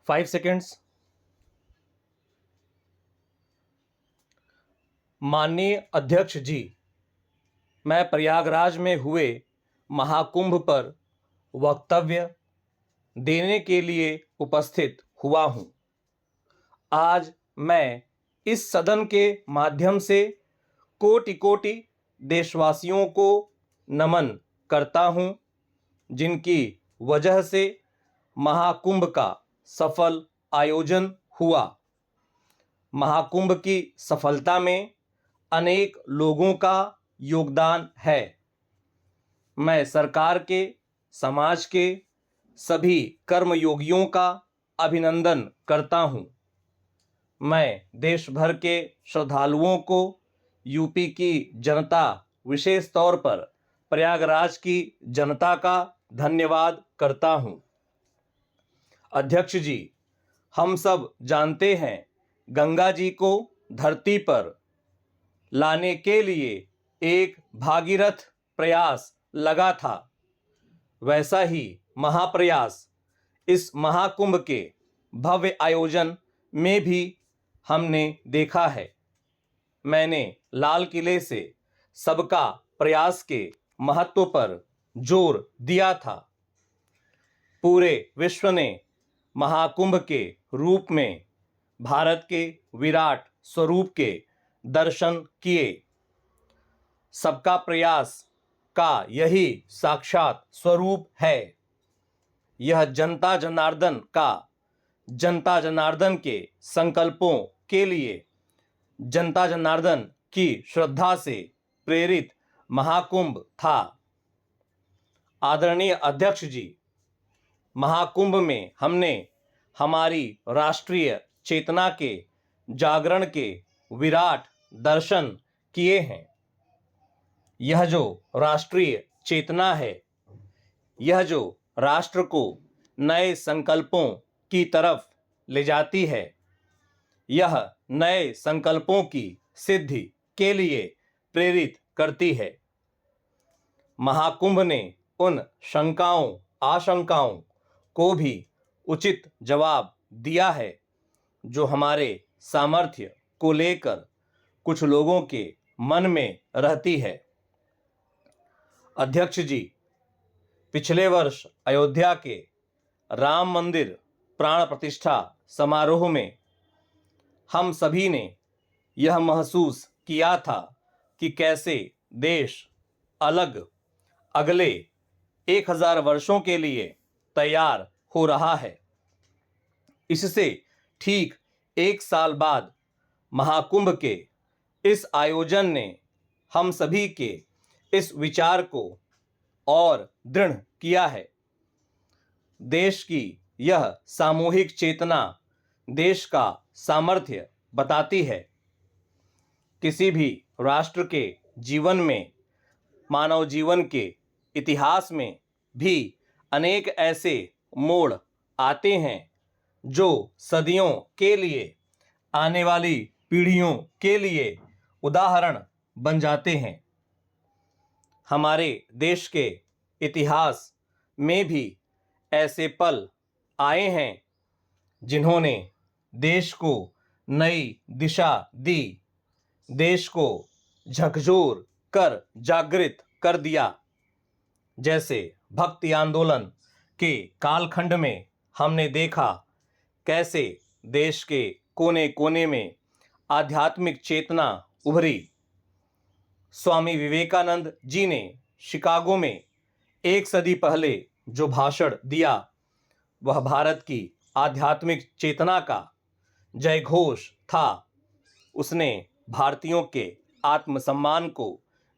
5 seconds. माननीय अध्यक्ष जी, मैं प्रयागराज में हुए महाकुंभ पर वक्तव्य देने के लिए उपस्थित हुआ हूं। आज मैं इस सदन के माध्यम से कोटि कोटि देशवासियों को नमन करता हूं, जिनकी वजह से महाकुंभ का सफल आयोजन हुआ। महाकुंभ की सफलता में अनेक लोगों का योगदान है। मैं सरकार के, समाज के सभी कर्मयोगियों का अभिनंदन करता हूं। मैं देश भर के श्रद्धालुओं को, यूपी की जनता, विशेष तौर पर प्रयागराज की जनता का धन्यवाद करता हूं। अध्यक्ष जी, हम सब जानते हैं, गंगा जी को धरती पर लाने के लिए एक भागीरथ प्रयास लगा था। वैसा ही महाप्रयास इस महाकुंभ के भव्य आयोजन में भी हमने देखा है। मैंने लाल किले से सबका प्रयास के महत्व पर जोर दिया था। पूरे विश्व ने महाकुंभ के रूप में भारत के विराट स्वरूप के दर्शन किए। सबका प्रयास का यही साक्षात स्वरूप है। यह जनता जनार्दन के संकल्पों के लिए, जनता जनार्दन की श्रद्धा से प्रेरित महाकुंभ था। आदरणीय अध्यक्ष जी, महाकुंभ में हमने हमारी राष्ट्रीय चेतना के जागरण के विराट दर्शन किए हैं। यह जो राष्ट्रीय चेतना है, यह जो राष्ट्र को नए संकल्पों की तरफ ले जाती है, यह नए संकल्पों की सिद्धि के लिए प्रेरित करती है। महाकुंभ ने उन शंकाओं, आशंकाओं को भी उचित जवाब दिया है जो हमारे सामर्थ्य को लेकर कुछ लोगों के मन में रहती है। अध्यक्ष जी, पिछले वर्ष अयोध्या के राम मंदिर प्राण प्रतिष्ठा समारोह में हम सभी ने यह महसूस किया था कि कैसे देश अगले 1000 वर्षों के लिए तैयार हो रहा है। इससे ठीक 1 साल बाद महाकुंभ के इस आयोजन ने हम सभी के इस विचार को और दृढ़ किया है। देश की यह सामूहिक चेतना देश का सामर्थ्य बताती है। किसी भी राष्ट्र के जीवन में, मानव जीवन के इतिहास में भी अनेक ऐसे मोड़ आते हैं जो सदियों के लिए, आने वाली पीढ़ियों के लिए उदाहरण बन जाते हैं। हमारे देश के इतिहास में भी ऐसे पल आए हैं जिन्होंने देश को नई दिशा दी, देश को झकझोर कर जागृत कर दिया। जैसे भक्ति आंदोलन के कालखंड में हमने देखा कैसे देश के कोने कोने में आध्यात्मिक चेतना उभरी। स्वामी विवेकानंद जी ने शिकागो में 1 सदी पहले जो भाषण दिया, वह भारत की आध्यात्मिक चेतना का जयघोष था। उसने भारतीयों के आत्मसम्मान को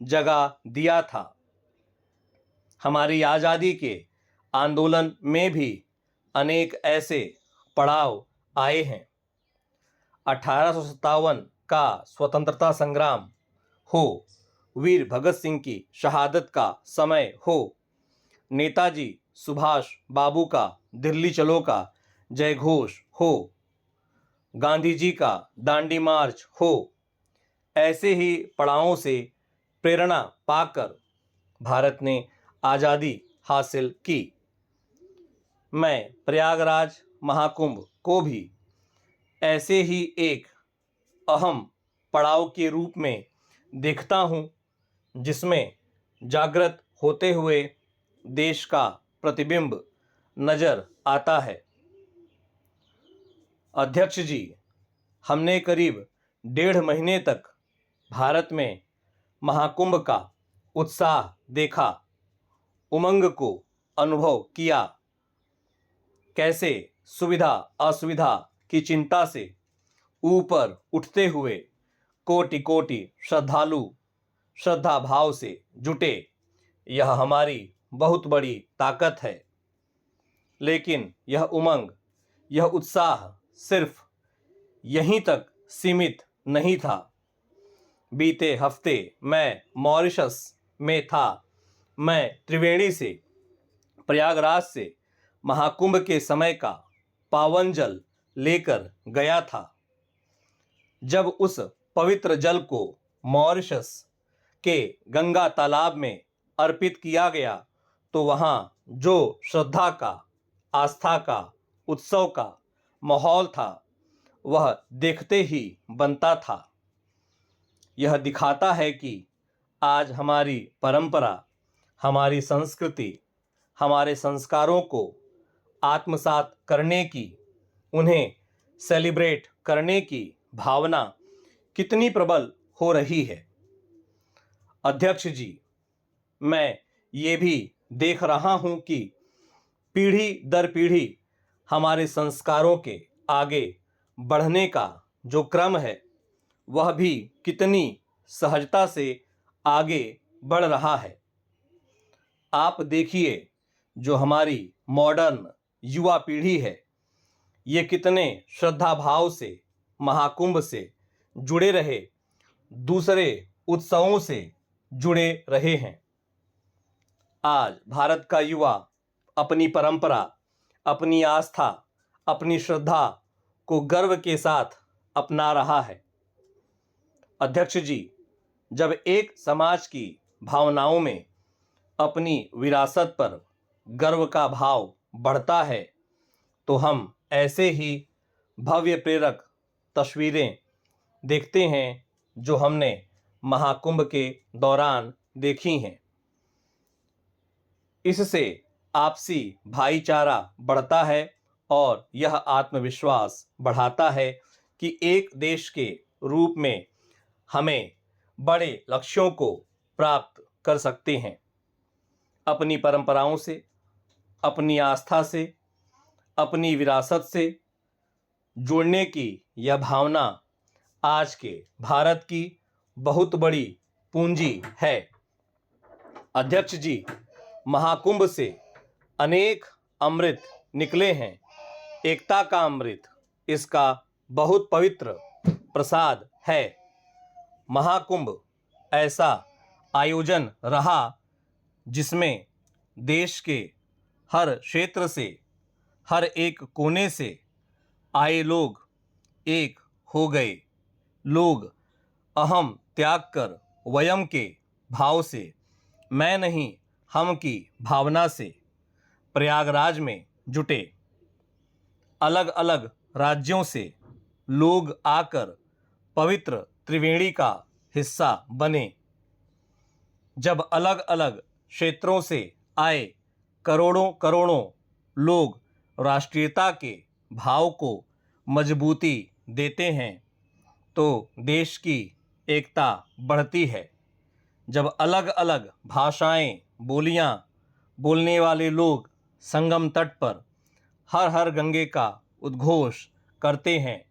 जगा दिया था। हमारी आज़ादी के आंदोलन में भी अनेक ऐसे पड़ाव आए हैं। 1857 का स्वतंत्रता संग्राम हो, वीर भगत सिंह की शहादत का समय हो, नेताजी सुभाष बाबू का दिल्ली चलो का जयघोष हो, गांधी जी का दांडी मार्च हो, ऐसे ही पड़ावों से प्रेरणा पाकर भारत ने आज़ादी हासिल की। मैं प्रयागराज महाकुंभ को भी ऐसे ही एक अहम पड़ाव के रूप में देखता हूँ, जिसमें जागृत होते हुए देश का प्रतिबिंब नजर आता है। अध्यक्ष जी, हमने करीब 1.5 महीने तक भारत में महाकुंभ का उत्साह देखा, उमंग को अनुभव किया। कैसे सुविधा असुविधा की चिंता से ऊपर उठते हुए कोटि कोटि श्रद्धालु श्रद्धा भाव से जुटे, यह हमारी बहुत बड़ी ताकत है। लेकिन यह उमंग, यह उत्साह सिर्फ यहीं तक सीमित नहीं था। बीते हफ्ते मैं मॉरिशस में था। मैं त्रिवेणी से, प्रयागराज से महाकुंभ के समय का पावन जल लेकर गया था। जब उस पवित्र जल को मॉरिशस के गंगा तालाब में अर्पित किया गया, तो वहाँ जो श्रद्धा का, आस्था का, उत्सव का माहौल था, वह देखते ही बनता था। यह दिखाता है कि आज हमारी परंपरा, हमारी संस्कृति, हमारे संस्कारों को आत्मसात करने की, उन्हें सेलिब्रेट करने की भावना कितनी प्रबल हो रही है। अध्यक्ष जी, मैं ये भी देख रहा हूँ कि पीढ़ी दर पीढ़ी हमारे संस्कारों के आगे बढ़ने का जो क्रम है, वह भी कितनी सहजता से आगे बढ़ रहा है। आप देखिए, जो हमारी मॉडर्न युवा पीढ़ी है, ये कितने श्रद्धा भाव से महाकुंभ से जुड़े रहे, दूसरे उत्सवों से जुड़े रहे हैं। आज भारत का युवा अपनी परंपरा, अपनी आस्था, अपनी श्रद्धा को गर्व के साथ अपना रहा है। अध्यक्ष जी, जब एक समाज की भावनाओं में अपनी विरासत पर गर्व का भाव बढ़ता है, तो हम ऐसे ही भव्य प्रेरक तस्वीरें देखते हैं, जो हमने महाकुंभ के दौरान देखी हैं। इससे आपसी भाईचारा बढ़ता है और यह आत्मविश्वास बढ़ाता है कि एक देश के रूप में हमें बड़े लक्ष्यों को प्राप्त कर सकते हैं। अपनी परंपराओं से, अपनी आस्था से, अपनी विरासत से जुड़ने की यह भावना आज के भारत की बहुत बड़ी पूंजी है। अध्यक्ष जी, महाकुंभ से अनेक अमृत निकले हैं। एकता का अमृत इसका बहुत पवित्र प्रसाद है। महाकुंभ ऐसा आयोजन रहा जिसमें देश के हर क्षेत्र से, हर एक कोने से आए लोग एक हो गए। लोग अहम त्याग कर वयम के भाव से, मैं नहीं हम की भावना से प्रयागराज में जुटे। अलग अलग राज्यों से लोग आकर पवित्र त्रिवेणी का हिस्सा बने। जब अलग अलग क्षेत्रों से आए करोड़ों करोड़ों लोग राष्ट्रीयता के भाव को मजबूती देते हैं, तो देश की एकता बढ़ती है। जब अलग अलग भाषाएं, बोलियां बोलने वाले लोग संगम तट पर हर हर गंगे का उद्घोष करते हैं,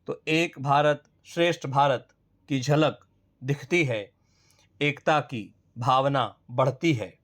तो एक भारत श्रेष्ठ भारत की झलक दिखती है, एकता की भावना बढ़ती है।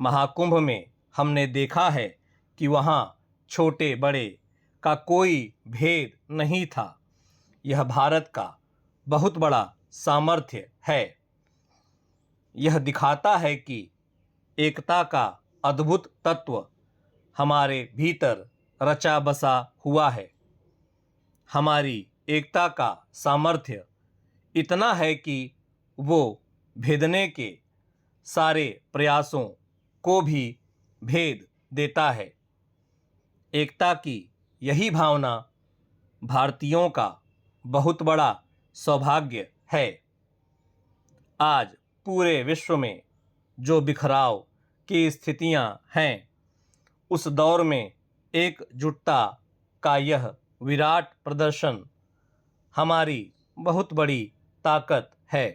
महाकुंभ में हमने देखा है कि वहाँ छोटे बड़े का कोई भेद नहीं था। यह भारत का बहुत बड़ा सामर्थ्य है। यह दिखाता है कि एकता का अद्भुत तत्व हमारे भीतर रचा बसा हुआ है। हमारी एकता का सामर्थ्य इतना है कि वो भेदने के सारे प्रयासों को भी भेद देता है। एकता की यही भावना भारतीयों का बहुत बड़ा सौभाग्य है। आज पूरे विश्व में जो बिखराव की स्थितियां हैं, उस दौर में एकजुटता का यह विराट प्रदर्शन हमारी बहुत बड़ी ताकत है।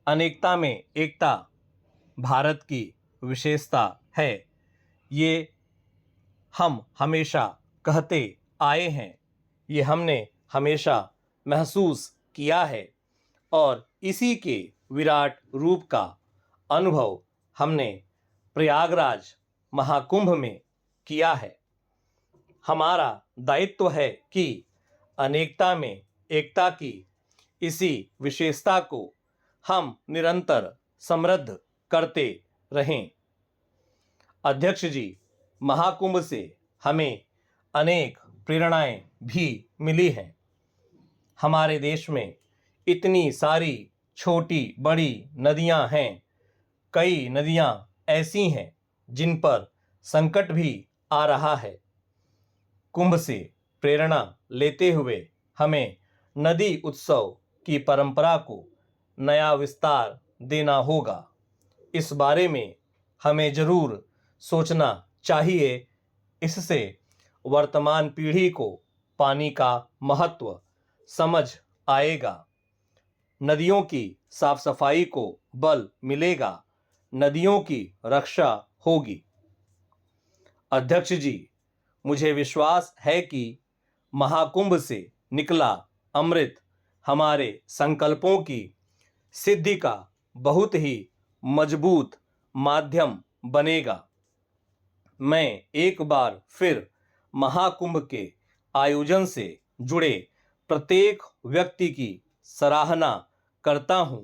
अनेकता में एकता भारत की विशेषता है। ये हम हमेशा कहते आए हैं, ये हमने हमेशा महसूस किया है और इसी के विराट रूप का अनुभव हमने प्रयागराज महाकुंभ में किया है। हमारा दायित्व है कि अनेकता में एकता की इसी विशेषता को हम निरंतर समृद्ध करते रहें। अध्यक्ष जी, महाकुंभ से हमें अनेक प्रेरणाएं भी मिली हैं। हमारे देश में इतनी सारी छोटी बड़ी नदियां हैं, कई नदियां ऐसी हैं जिन पर संकट भी आ रहा है। कुंभ से प्रेरणा लेते हुए हमें नदी उत्सव की परंपरा को नया विस्तार देना होगा। इस बारे में हमें जरूर सोचना चाहिए। इससे वर्तमान पीढ़ी को पानी का महत्व समझ आएगा, नदियों की साफ सफाई को बल मिलेगा, नदियों की रक्षा होगी। अध्यक्ष जी, मुझे विश्वास है कि महाकुंभ से निकला अमृत हमारे संकल्पों की सिद्धि का बहुत ही मजबूत माध्यम बनेगा। मैं एक बार फिर महाकुंभ के आयोजन से जुड़े प्रत्येक व्यक्ति की सराहना करता हूँ।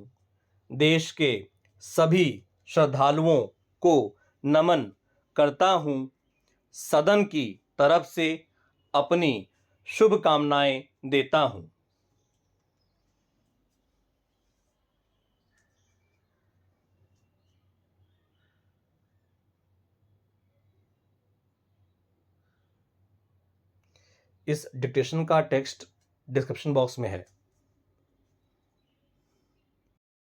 देश के सभी श्रद्धालुओं को नमन करता हूँ। सदन की तरफ से अपनी शुभकामनाएं देता हूँ। इस डिक्टेशन का टेक्स्ट डिस्क्रिप्शन बॉक्स में है।